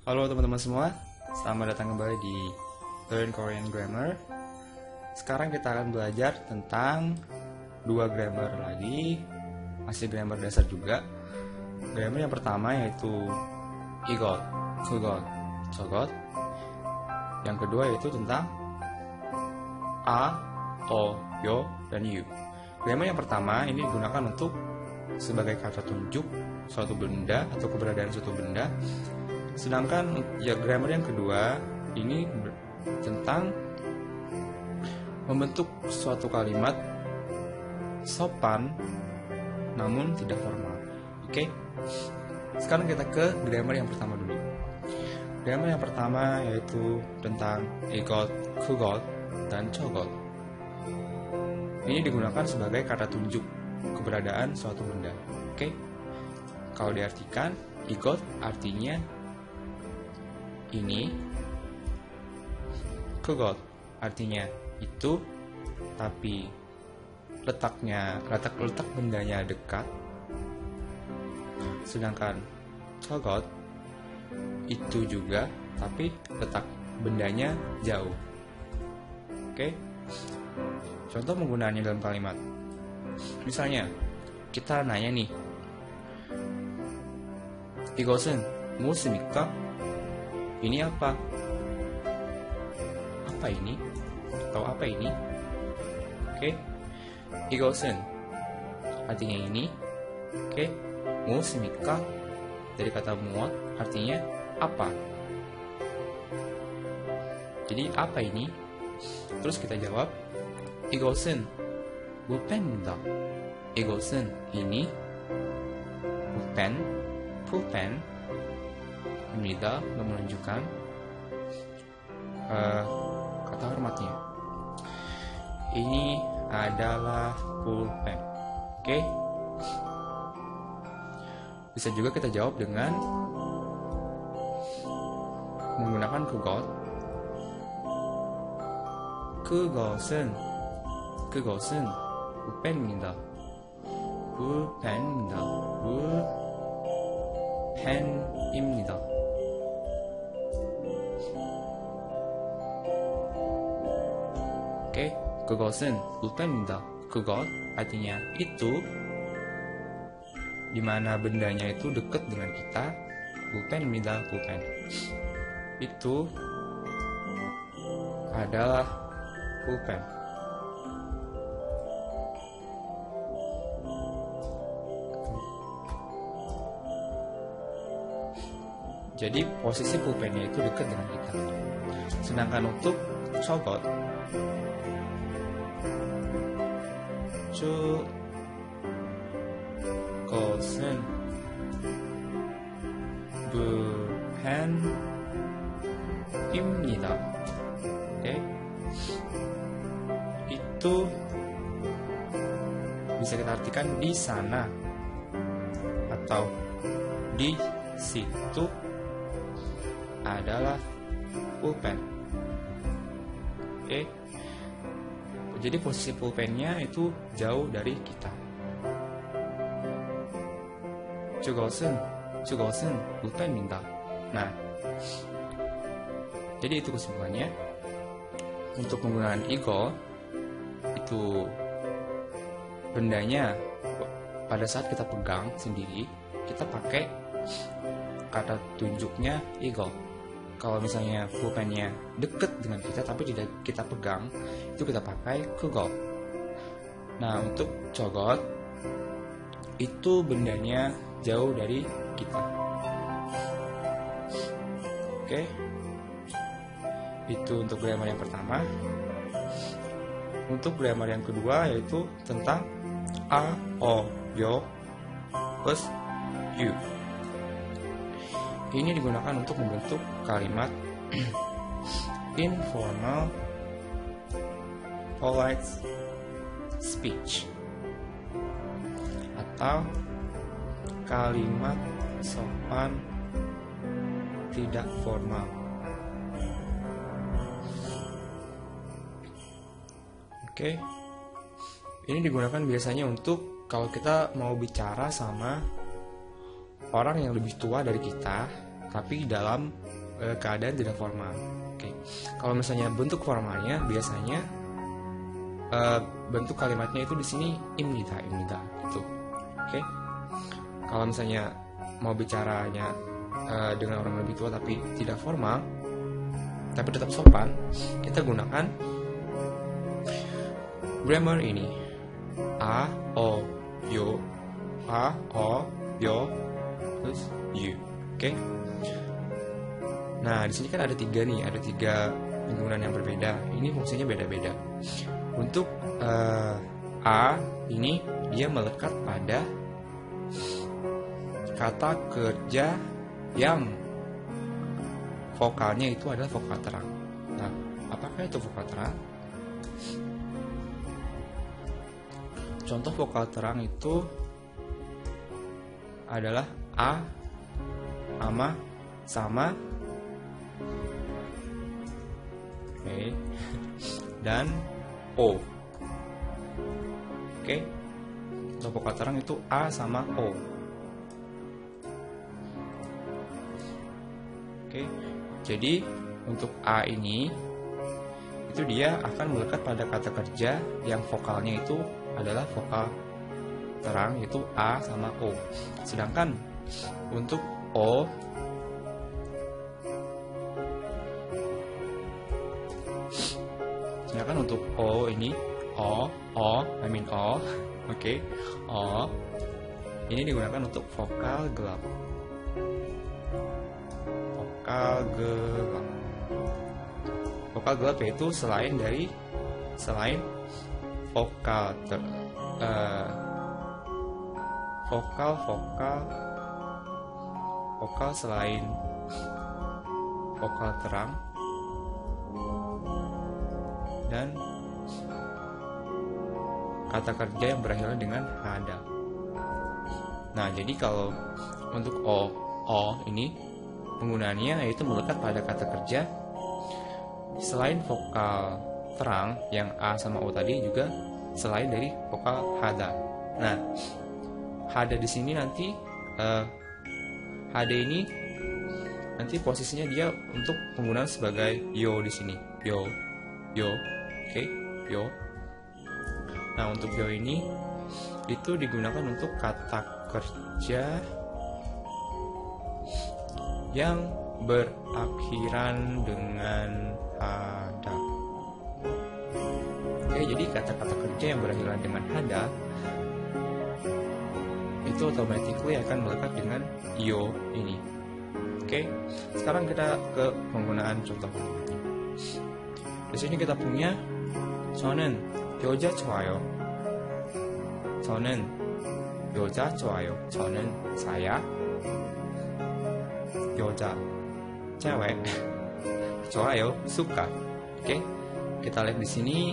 Halo teman-teman semua, selamat datang kembali di Learn Korean Grammar. Sekarang kita akan belajar tentang dua grammar lagi, masih grammar dasar juga. Grammar yang pertama yaitu igot, kugot, 저것. Yang kedua yaitu tentang a, o, yo, dan you. Grammar yang pertama ini digunakan untuk sebagai kata tunjuk suatu benda atau keberadaan suatu benda. Sedangkan ya grammar yang kedua ini tentang membentuk suatu kalimat sopan namun tidak formal. Oke? Sekarang kita ke grammar yang pertama dulu. Grammar yang pertama yaitu tentang igot, kugot, dan 저것. Ini digunakan sebagai kata tunjuk keberadaan suatu benda. Oke? Kalau diartikan, igot artinya ini, kugot artinya itu, tapi letak bendanya dekat. Sedangkan 저것 itu juga, tapi letak bendanya jauh. Oke? Contoh penggunaannya dalam kalimat. Misalnya, kita nanya nih, 이것은 무엇입니까? Ini apa? Apa ini? Atau apa ini? Oke? 이것은 artinya ini. Oke? 무엇입니까? Dari kata muot artinya apa. Jadi apa ini? Terus kita jawab, 이것은 볼펜입니다. 이것은 ini pulpen ib니다 untuk menunjukkan kata hormatnya. Ini adalah pulpen. Oke? Bisa juga kita jawab dengan menggunakan kugot. 그것은 볼펜입니다. 볼펜입니다. Oke, 그것은 볼펜입니다. 그것 artinya itu, dimana bendanya itu dekat dengan kita. 볼펜입니다. 볼펜 itu adalah pulpen. Jadi posisi pulpennya itu dekat dengan kita. Sedangkan untuk 저것, 저것은 볼펜입니다. Oke? Itu bisa kita artikan di sana atau di situ adalah pulpen. Oke? Jadi posisi pulpennya itu jauh dari kita. 저것은 볼펜입니다. Nah, jadi itu kesimpulannya. Untuk penggunaan igot itu bendanya pada saat kita pegang sendiri, kita pakai kata tunjuknya igot. Kalau misalnya pulpennya dekat dengan kita tapi tidak kita pegang, itu kita pakai kugot. Nah, untuk 저것 itu bendanya jauh dari kita. Oke? Itu untuk grammar yang pertama. Untuk grammar yang kedua yaitu tentang a, o, yo, plus you. Ini digunakan untuk membentuk kalimat informal polite speech atau kalimat sopan tidak formal. Oke. Ini digunakan biasanya untuk kalau kita mau bicara sama orang yang lebih tua dari kita, tapi dalam keadaan tidak formal. Oke. Kalau misalnya bentuk formalnya biasanya bentuk kalimatnya itu di sini imnida gitu. Oke. Kalau misalnya mau bicaranya dengan orang lebih tua tapi tidak formal, tapi tetap sopan, kita gunakan grammar ini. A, O, yo, A, O, yo, terus you. Oke. Nah, di sini kan ada tiga penggunaan yang berbeda. Ini fungsinya beda-beda. Untuk A ini dia melekat pada kata kerja yang vokalnya itu adalah vokal terang. Nah, apakah itu vokal terang? Contoh vokal terang itu adalah A, ama, sama, oke, dan O. Oke. Untuk vokal terang itu A sama O. Oke. Jadi untuk A ini itu dia akan melekat pada kata kerja yang vokalnya itu adalah vokal terang, yaitu A sama O. Sedangkan untuk O ini O, oke, O ini digunakan untuk vokal gelap. Vokal gelap yaitu selain vokal selain vokal terang dan kata kerja yang berakhir dengan hada. Nah, jadi kalau untuk O ini penggunaannya yaitu melekat pada kata kerja selain vokal terang yang A sama O tadi, juga selain dari vokal hada. Nah, hada di sini nanti hada ini nanti posisinya dia untuk penggunaan sebagai yo di sini. Yo. Oke, yo. Nah, untuk yo ini itu digunakan untuk kata kerja yang berakhiran dengan hada. Oke, jadi kata-kata kerja yang berakhiran dengan hada itu automatically akan melekat dengan yo ini. Oke, sekarang kita ke penggunaan contoh. Di sini kita punya 저는 여자 좋아요. 저는 여자 좋아요. 저는 saya 여자 cewek 좋아요 suka. Oke, kita lihat di sini.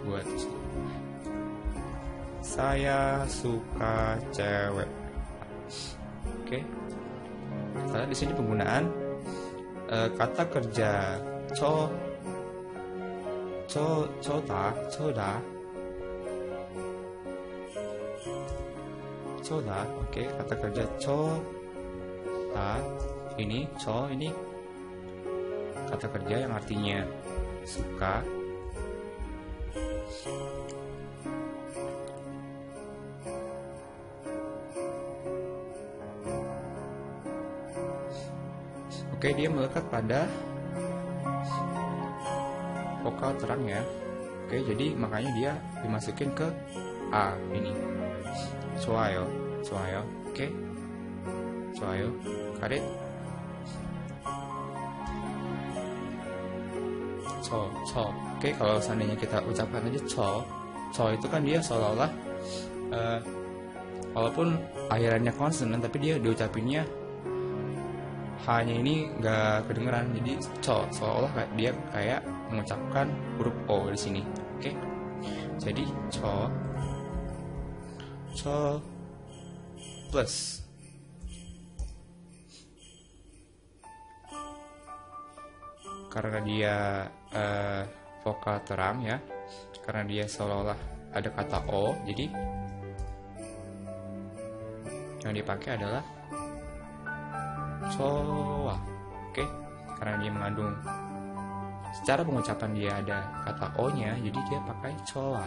Buat saya suka cewek. Oke, kita lihat di sini penggunaan kata kerja coda. Oke, kata kerja coda ini kata kerja yang artinya suka. Oke, dia melekat pada vokal terang ya. Oke, jadi makanya dia dimasukin ke A ini. 좋아요. Oke. 좋아요. Got it? Oke, kalau seandainya kita ucapkan aja co itu kan dia seolah-olah walaupun akhirannya konsonan tapi dia diucapinnya hanya ini nggak kedengeran, jadi seolah-olah dia kayak mengucapkan huruf O di sini. Oke, jadi co plus karena dia vokal terang ya, karena dia seolah-olah ada kata O, jadi yang dipakai adalah coa. Oke, karena dia mengandung, secara pengucapan dia ada kata o nya, jadi dia pakai coa.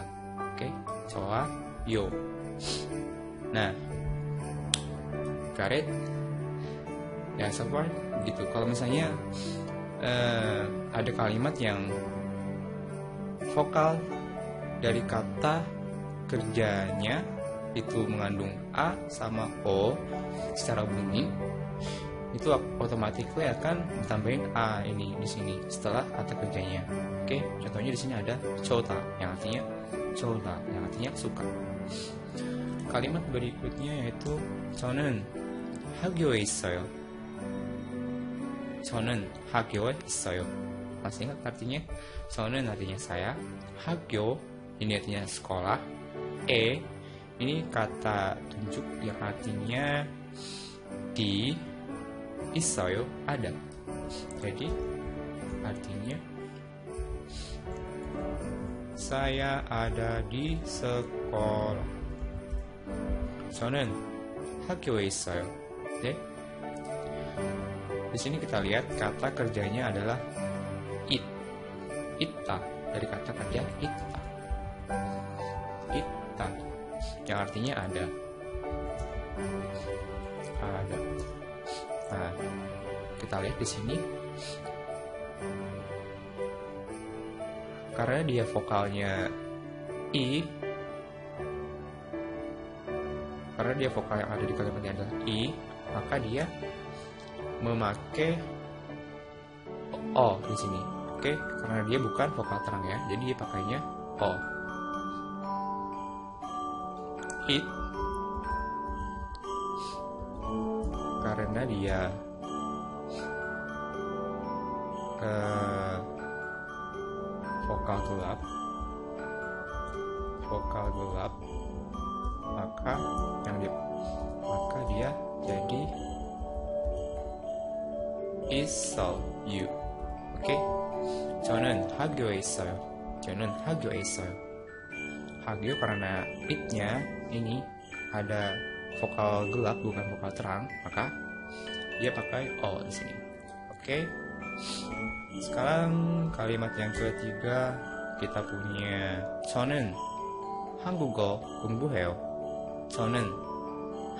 Oke, coa yo. Nah, got it? Ya, so far gitu. Kalau misalnya ada kalimat yang vokal dari kata kerjanya itu mengandung a sama o secara bunyi, itu otomatis akan ditambahin a ini di sini setelah kata kerjanya. Oke, contohnya di sini ada chota yang artinya chota, yang artinya suka. Kalimat berikutnya yaitu 저는 학교에 있어요. 저는 학교에 있어요. Masih ingat artinya? 저는 artinya saya, 학교 ini artinya sekolah, ini kata tunjuk yang artinya di, 있어요 ada. Jadi artinya saya ada di sekolah. 저는 학교에 있어요. Oke. Di sini kita lihat kata kerjanya adalah it. Itta, dari kata kerja itta. Itta yang artinya ada. Ada. Nah, kita lihat di sini karena dia vokalnya i, karena dia vokal yang ada di kalimatnya adalah i, maka dia memakai o di sini. Oke, karena dia bukan vokal terang ya, jadi dia pakainya o. It, karena dia vokal gelap, maka dia jadi 있어요. 오케이? 저는 학교에 있어요. 저는 학교에 있어요. 학교 karena it-nya ini ada vokal gelap bukan vokal terang, maka dia pakai o di sini. Oke? Sekarang kalimat yang ketiga kita punya 저는 한국어 공부해요. 저는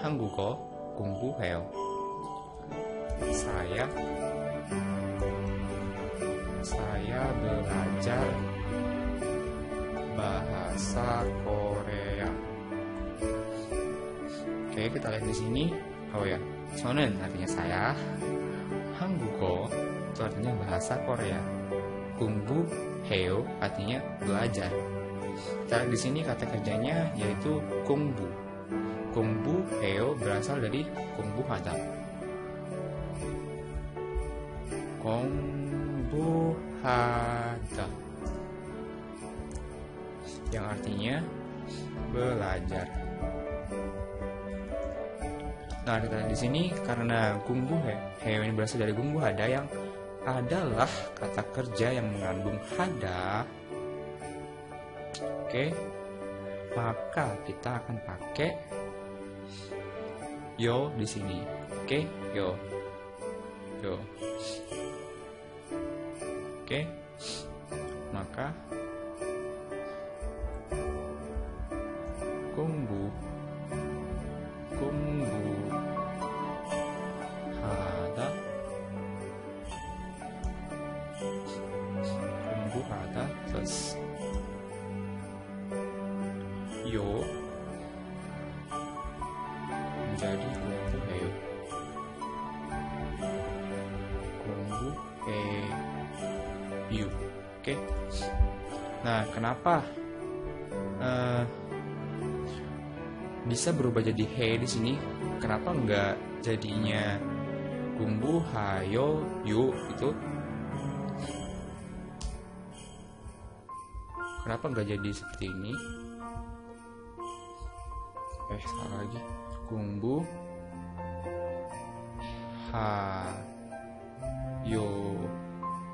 한국어 공부해요. Saya belajar bahasa Korea. Oke, kita lihat di sini. Oh ya, 저는 artinya saya, 한국어 itu artinya bahasa Korea, 공부해요 artinya belajar. Kita lihat di sini kata kerjanya yaitu 공부. 공부해요 berasal dari 공부하다. 공부하다 yang artinya belajar. Nah, kita di sini karena 공부해요 ini berasal dari 공부하다 yang adalah kata kerja yang mengandung hada. Oke, maka kita akan pakai yo di sini. Oke, yo. Oke, maka 공부하다 terus yo menjadi 공부해요. Oke. Nah, kenapa bisa berubah jadi he di sini? Kenapa enggak jadinya 공부하요 yu itu? Kenapa enggak jadi seperti ini? Sekali lagi. 공부하요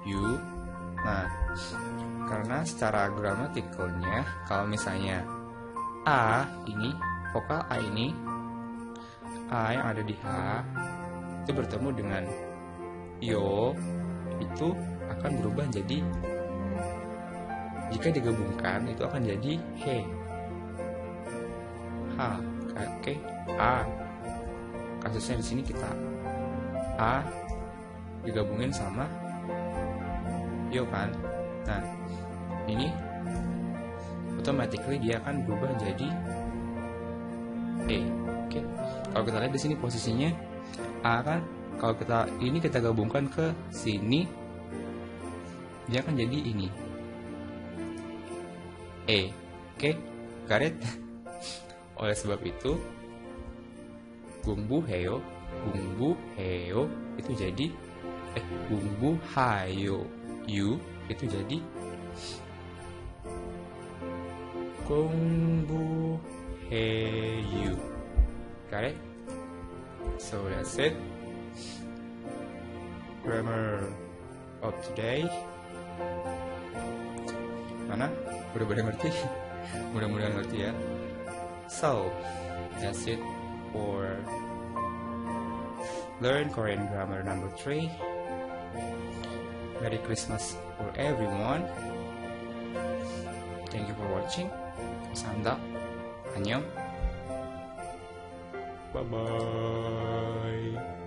yu. Nah, karena secara gramatikalnya kalau misalnya a ini vokal a ini a yang ada di h itu bertemu dengan yo, itu akan berubah jadi, jika digabungkan itu akan jadi he, ha, oke, a. Kasusnya di sini kita a digabungin sama yo kan. Nah, ini automatically dia akan berubah jadi e. Oke. Kalau kita lihat di sini posisinya a kan, kalau kita gabungkan ke sini dia akan jadi ini e. Oke, got it? Oleh sebab itu bumbu heo itu jadi bumbu hayo yu itu jadi bumbu heyu. Got it? So that's it. Grammar of today. Mana? Udah pada ngerti? Mudah-mudahan ngerti ya. So that's it for Learn Korean Grammar number 3. Merry Christmas for everyone. Thank you for watching. 감사합니다. 안녕. Bye bye.